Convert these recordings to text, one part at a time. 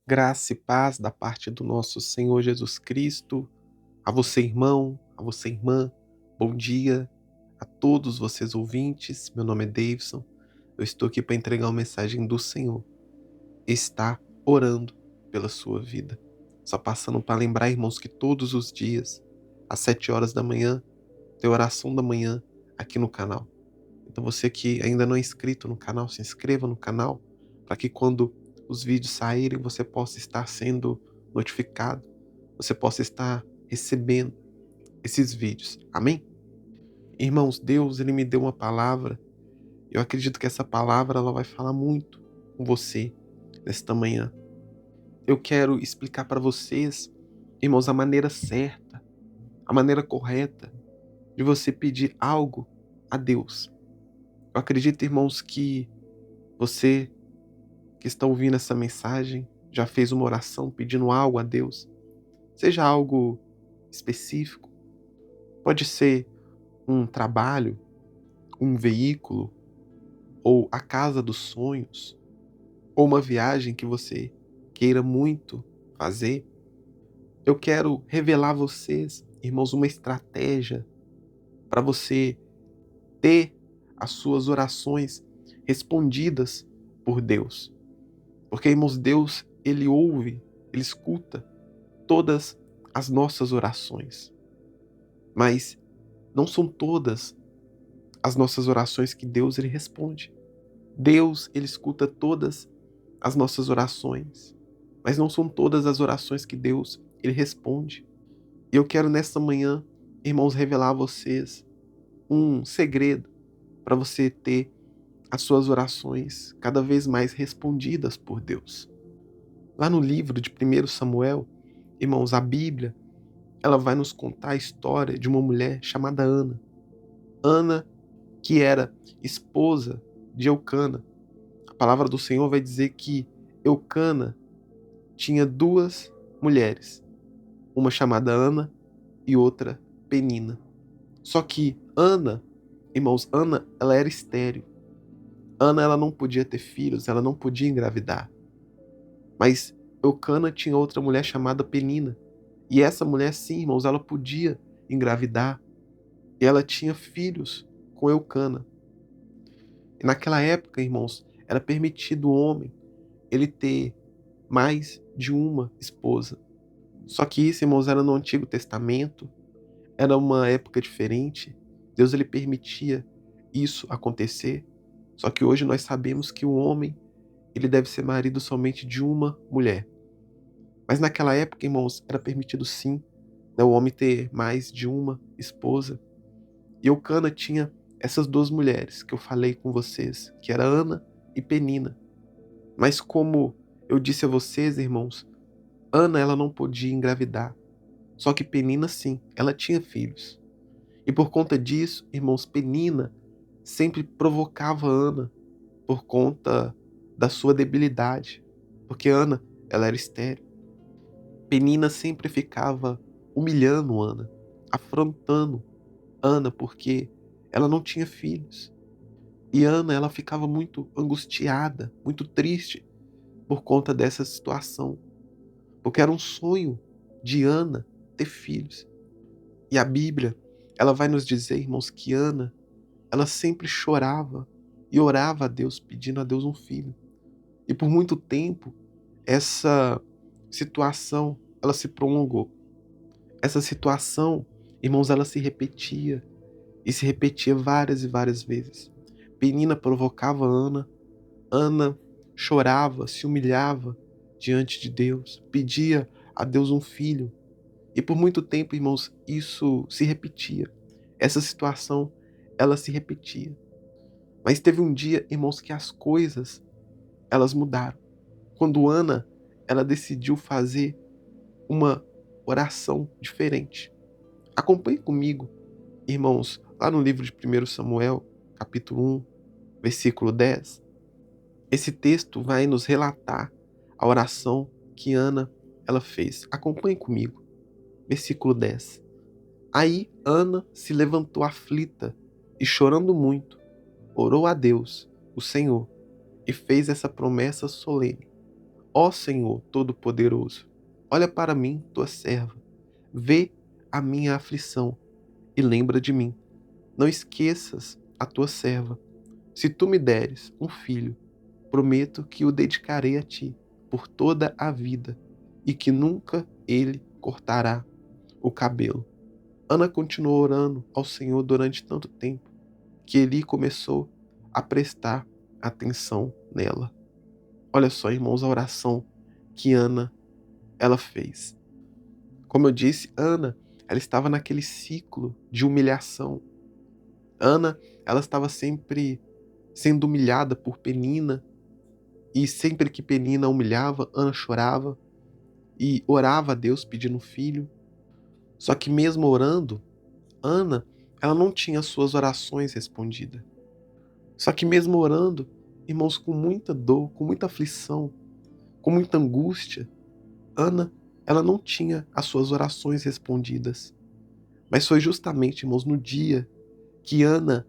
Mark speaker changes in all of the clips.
Speaker 1: Graça e paz da parte do nosso Senhor Jesus Cristo, a você, irmão, a você, irmã, bom dia a todos vocês ouvintes. Meu nome é Davidson, eu estou aqui para entregar uma mensagem do Senhor. Está orando pela sua vida. Só passando para lembrar, irmãos, que todos os dias, às 7 horas da manhã, tem oração da manhã aqui no canal. Então você que ainda não é inscrito no canal, se inscreva no canal, para que quando os vídeos saírem, você possa estar sendo notificado, você possa estar recebendo esses vídeos. Amém? Irmãos, Deus, ele me deu uma palavra. Eu acredito que essa palavra ela vai falar muito com você nesta manhã. Eu quero explicar para vocês, irmãos, a maneira certa, a maneira correta de você pedir algo a Deus. Eu acredito, irmãos, que você que está ouvindo essa mensagem já fez uma oração pedindo algo a Deus, seja algo específico, pode ser um trabalho, um veículo, ou a casa dos sonhos, ou uma viagem que você queira muito fazer. Eu quero revelar a vocês, irmãos, uma estratégia para você ter as suas orações respondidas por Deus. Porque, irmãos, Deus, ele ouve, ele escuta todas as nossas orações. Mas não são todas as nossas orações que Deus ele responde. Deus ele escuta todas as nossas orações, mas não são todas as orações que Deus ele responde. E eu quero nesta manhã, irmãos, revelar a vocês um segredo para você ter as suas orações cada vez mais respondidas por Deus. Lá no livro de 1 Samuel, irmãos, a Bíblia ela vai nos contar a história de uma mulher chamada Ana. Ana, que era esposa de Eucana. A palavra do Senhor vai dizer que Eucana tinha duas mulheres, uma chamada Ana e outra Penina. Só que Ana, irmãos, Ana, ela era estéril. Ana, ela não podia ter filhos, ela não podia engravidar. Mas Eucana tinha outra mulher chamada Penina. E essa mulher, sim, irmãos, ela podia engravidar. E ela tinha filhos com Eucana. E naquela época, irmãos, era permitido o homem ele ter mais de uma esposa. Só que isso, irmãos, era no Antigo Testamento, era uma época diferente. Deus ele permitia isso acontecer. Só que hoje nós sabemos que o homem ele deve ser marido somente de uma mulher. Mas naquela época, irmãos, era permitido sim, né, o homem ter mais de uma esposa. E Eucana tinha essas duas mulheres que eu falei com vocês, que era Ana e Penina. Mas como eu disse a vocês, irmãos, Ana ela não podia engravidar. Só que Penina sim, ela tinha filhos. E por conta disso, irmãos, Penina sempre provocava Ana por conta da sua debilidade. Porque Ana, ela era estéril. Penina sempre ficava humilhando Ana, afrontando Ana porque ela não tinha filhos. E Ana, ela ficava muito angustiada, muito triste por conta dessa situação, porque era um sonho de Ana ter filhos. E a Bíblia, ela vai nos dizer, irmãos, que Ana, ela sempre chorava e orava a Deus, pedindo a Deus um filho. E por muito tempo, essa situação, ela se prolongou. Essa situação, irmãos, ela se repetia e se repetia várias e várias vezes. Penina provocava Ana, Ana chorava, se humilhava diante de Deus, pedia a Deus um filho. E por muito tempo, irmãos, isso se repetia. Essa situação, ela se repetia. Mas teve um dia, irmãos, que as coisas, elas mudaram. Quando Ana, ela decidiu fazer uma oração diferente. Acompanhe comigo, irmãos, lá no livro de 1 Samuel, capítulo 1, versículo 10. Esse texto vai nos relatar a oração que Ana ela fez. Acompanhe comigo. Versículo 10. Aí Ana se levantou aflita e chorando muito, orou a Deus, o Senhor, e fez essa promessa solene. Ó Senhor Todo-Poderoso, olha para mim, tua serva, vê a minha aflição e lembra de mim. Não esqueças a tua serva. Se tu me deres um filho, prometo que o dedicarei a ti por toda a vida e que nunca ele cortará o cabelo. Ana continuou orando ao Senhor durante tanto tempo que Eli começou a prestar atenção nela. Olha só, irmãos, a oração que Ana ela fez. Como eu disse, Ana, ela estava naquele ciclo de humilhação. Ana, ela estava sempre sendo humilhada por Penina, e sempre que Penina a humilhava, Ana chorava e orava a Deus pedindo um filho. Só que mesmo orando, Ana, ela não tinha suas orações respondidas. Só que mesmo orando, irmãos, com muita dor, com muita aflição, com muita angústia, Ana, ela não tinha as suas orações respondidas. Mas foi justamente, irmãos, no dia que Ana,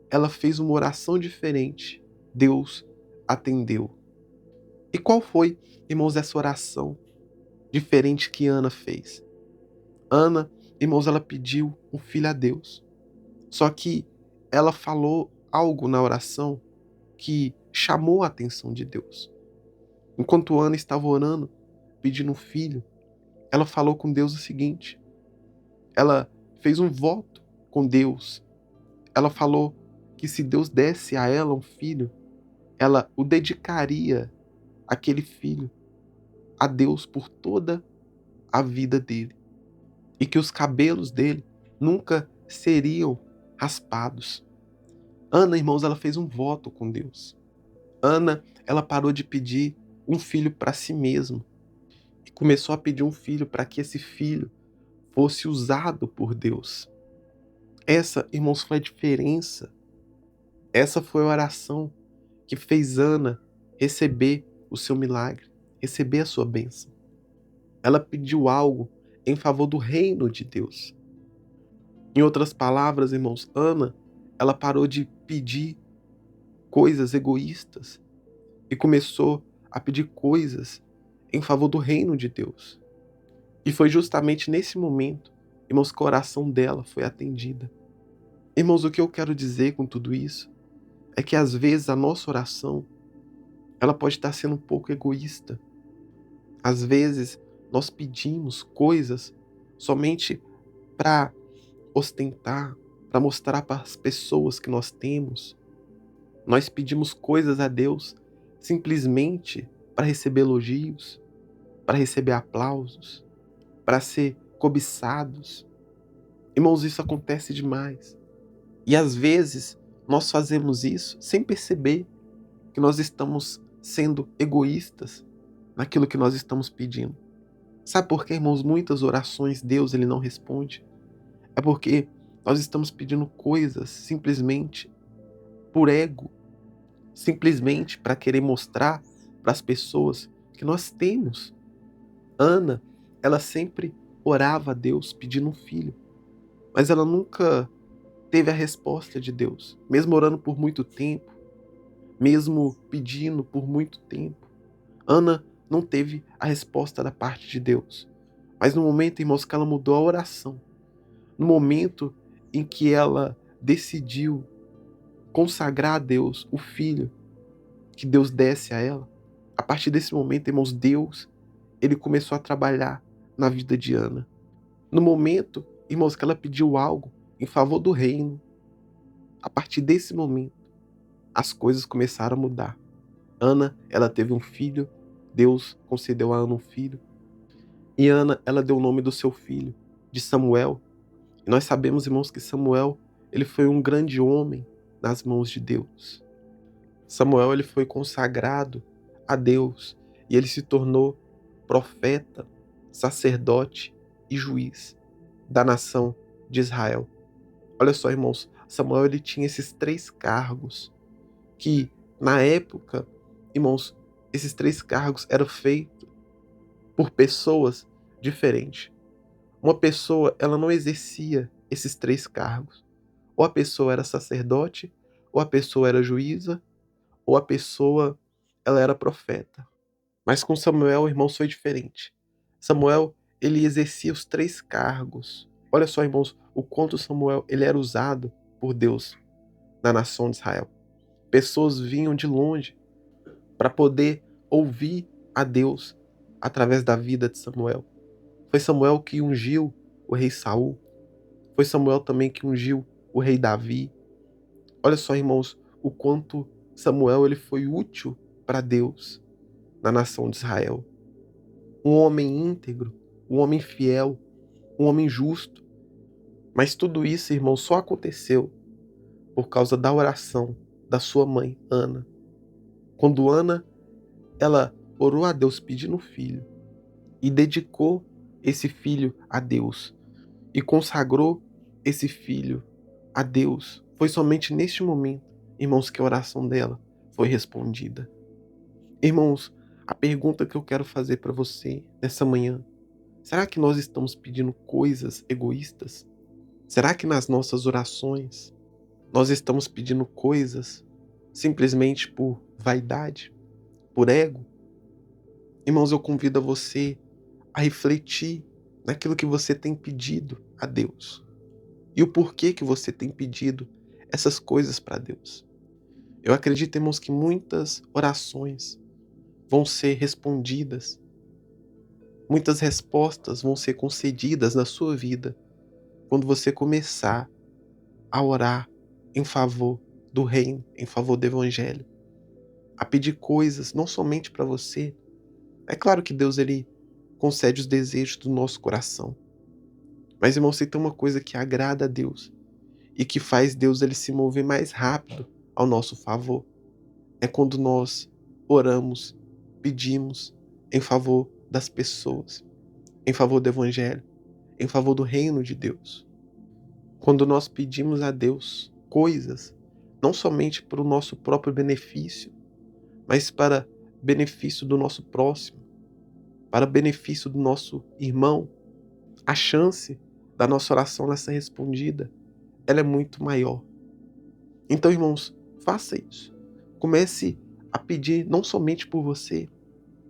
Speaker 1: ela fez uma oração diferente, Deus atendeu. E qual foi, irmãos, essa oração diferente que Ana fez? Ana, irmãos, ela pediu um filho a Deus. Só que ela falou algo na oração que chamou a atenção de Deus. Enquanto Ana estava orando, pedindo um filho, ela falou com Deus o seguinte: ela fez um voto com Deus. Ela falou que se Deus desse a ela um filho, ela o dedicaria, aquele filho, a Deus por toda a vida dele. E que os cabelos dele nunca seriam raspados. Ana, irmãos, ela fez um voto com Deus. Ana, ela parou de pedir um filho para si mesma e começou a pedir um filho para que esse filho fosse usado por Deus. Essa, irmãos, foi a diferença. Essa foi a oração que fez Ana receber o seu milagre, receber a sua bênção. Ela pediu algo em favor do reino de Deus. Em outras palavras, irmãos, Ana, ela parou de pedir coisas egoístas e começou a pedir coisas em favor do reino de Deus. E foi justamente nesse momento, irmãos, que a oração dela foi atendida. Irmãos, o que eu quero dizer com tudo isso é que às vezes a nossa oração, ela pode estar sendo um pouco egoísta. Às vezes nós pedimos coisas somente para ostentar, para mostrar para as pessoas que nós temos. Nós pedimos coisas a Deus simplesmente para receber elogios, para receber aplausos, para ser cobiçados. Irmãos, isso acontece demais. E às vezes nós fazemos isso sem perceber que nós estamos sendo egoístas naquilo que nós estamos pedindo. Sabe por que, irmãos, muitas orações Deus ele não responde? É porque nós estamos pedindo coisas simplesmente por ego, simplesmente para querer mostrar para as pessoas que nós temos. Ana, ela sempre orava a Deus pedindo um filho, mas ela nunca teve a resposta de Deus, mesmo orando por muito tempo, mesmo pedindo por muito tempo. Ana não teve a resposta da parte de Deus. Mas no momento, irmãos, que ela mudou a oração, no momento em que ela decidiu consagrar a Deus o filho que Deus desse a ela, a partir desse momento, irmãos, Deus, ele começou a trabalhar na vida de Ana. No momento, irmãos, que ela pediu algo em favor do reino, a partir desse momento, as coisas começaram a mudar. Ana, ela teve um filho, Deus concedeu a Ana um filho, e Ana, ela deu o nome do seu filho de Samuel. E nós sabemos, irmãos, que Samuel, ele foi um grande homem nas mãos de Deus. Samuel, ele foi consagrado a Deus e ele se tornou profeta, sacerdote e juiz da nação de Israel. Olha só, irmãos, Samuel, ele tinha esses 3 cargos que, na época, irmãos, esses 3 cargos eram feitos por pessoas diferentes. Uma pessoa, ela não exercia esses 3 cargos. Ou a pessoa era sacerdote, ou a pessoa era juíza, ou a pessoa, ela era profeta. Mas com Samuel, irmãos, foi diferente. Samuel, ele exercia os 3 cargos. Olha só, irmãos, o quanto Samuel ele era usado por Deus na nação de Israel. Pessoas vinham de longe para poder ouvir a Deus através da vida de Samuel. Foi Samuel que ungiu o rei Saul. Foi Samuel também que ungiu o rei Davi. Olha só, irmãos, o quanto Samuel ele foi útil para Deus na nação de Israel. Um homem íntegro, um homem fiel, um homem justo. Mas tudo isso, irmão, só aconteceu por causa da oração da sua mãe, Ana. Quando Ana, ela orou a Deus pedindo um filho e dedicou esse filho a Deus e consagrou esse filho a Deus. Foi somente neste momento, irmãos, que a oração dela foi respondida. Irmãos, a pergunta que eu quero fazer para você nessa manhã: será que nós estamos pedindo coisas egoístas? Será que nas nossas orações nós estamos pedindo coisas simplesmente por vaidade, por ego? Irmãos, eu convido a você a refletir naquilo que você tem pedido a Deus e o porquê que você tem pedido essas coisas para Deus. Eu acredito, irmãos, que muitas orações vão ser respondidas, muitas respostas vão ser concedidas na sua vida quando você começar a orar em favor do reino, em favor do evangelho, a pedir coisas não somente para você. É claro que Deus ele concede os desejos do nosso coração. Mas, irmão, se tem uma coisa que agrada a Deus e que faz Deus ele se mover mais rápido ao nosso favor, é quando nós oramos, pedimos em favor das pessoas, em favor do evangelho, em favor do reino de Deus. Quando nós pedimos a Deus coisas, não somente para o nosso próprio benefício, mas para benefício do nosso próximo, para benefício do nosso irmão, a chance da nossa oração ser respondida, ela é muito maior. Então, irmãos, faça isso. Comece a pedir não somente por você,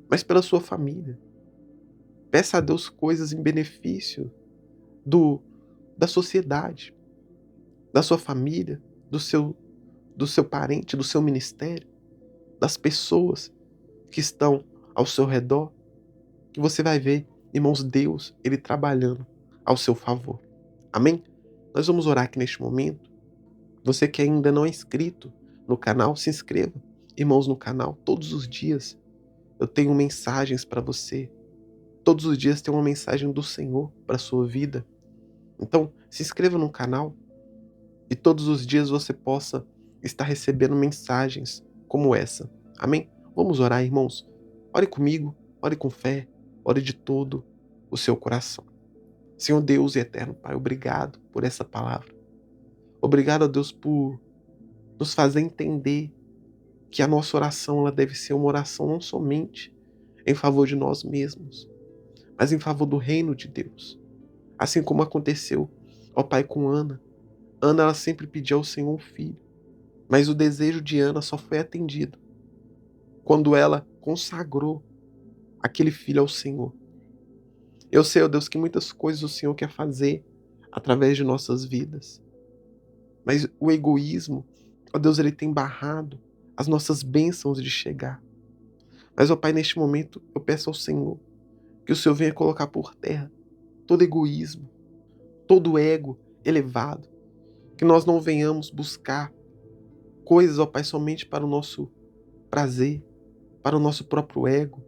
Speaker 1: mas pela sua família. Peça a Deus coisas em benefício do da sociedade, da sua família, do seu parente, do seu ministério, das pessoas que estão ao seu redor, que você vai ver, irmãos, Deus, ele trabalhando ao seu favor. Amém? Nós vamos orar aqui neste momento. Você que ainda não é inscrito no canal, se inscreva. Irmãos, no canal, todos os dias eu tenho mensagens para você. Todos os dias tem uma mensagem do Senhor para a sua vida. Então, se inscreva no canal e todos os dias você possa estar recebendo mensagens como essa. Amém? Vamos orar, irmãos. Ore comigo, ore com fé, ore de todo o seu coração. Senhor Deus e eterno Pai, obrigado por essa palavra. Obrigado, a Deus, por nos fazer entender que a nossa oração ela deve ser uma oração não somente em favor de nós mesmos, mas em favor do reino de Deus. Assim como aconteceu, ó Pai, com Ana. Ana ela sempre pediu ao Senhor um filho, mas o desejo de Ana só foi atendido quando ela consagrou aquele filho ao Senhor. Eu sei, ó Deus, que muitas coisas o Senhor quer fazer através de nossas vidas, mas o egoísmo, ó Deus, ele tem barrado as nossas bênçãos de chegar. Mas, ó Pai, neste momento eu peço ao Senhor que o Senhor venha colocar por terra todo egoísmo, todo ego elevado, que nós não venhamos buscar coisas, ó Pai, somente para o nosso prazer, para o nosso próprio ego,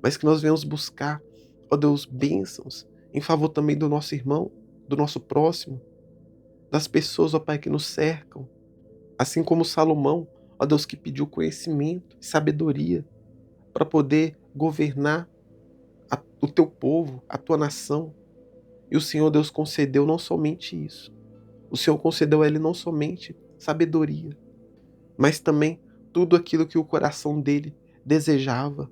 Speaker 1: mas que nós venhamos buscar, ó Deus, bênçãos em favor também do nosso irmão, do nosso próximo, das pessoas, ó Pai, que nos cercam, assim como Salomão, ó Deus, que pediu conhecimento e sabedoria para poder governar o teu povo, a tua nação. E o Senhor Deus concedeu não somente isso. O Senhor concedeu a ele não somente sabedoria, mas também tudo aquilo que o coração dele desejava.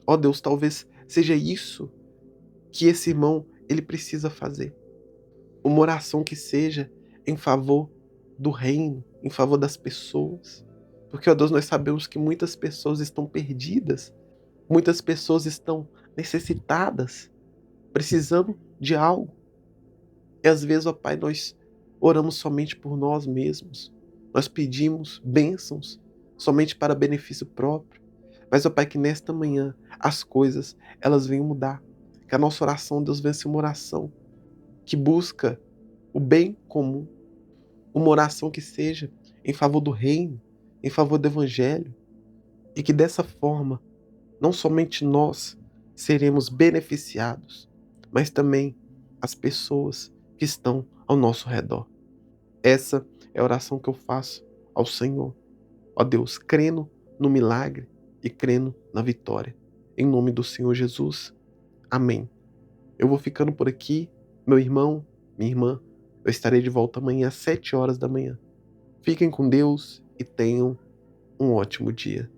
Speaker 1: Ó Deus, talvez seja isso que esse irmão ele precisa fazer. Uma oração que seja em favor do reino, em favor das pessoas. Porque, ó Deus, nós sabemos que muitas pessoas estão perdidas Muitas pessoas estão necessitadas, precisando de algo. E às vezes, ó Pai, nós oramos somente por nós mesmos. Nós pedimos bênçãos somente para benefício próprio. Mas, ó Pai, que nesta manhã as coisas elas venham mudar. Que a nossa oração, Deus, venha ser uma oração que busca o bem comum. Uma oração que seja em favor do reino, em favor do evangelho. E que dessa forma, não somente nós seremos beneficiados, mas também as pessoas que estão ao nosso redor. Essa é a oração que eu faço ao Senhor. Ó Deus, crendo no milagre e crendo na vitória. Em nome do Senhor Jesus. Amém. Eu vou ficando por aqui, meu irmão, minha irmã. Eu estarei de volta amanhã às 7 horas da manhã. Fiquem com Deus e tenham um ótimo dia.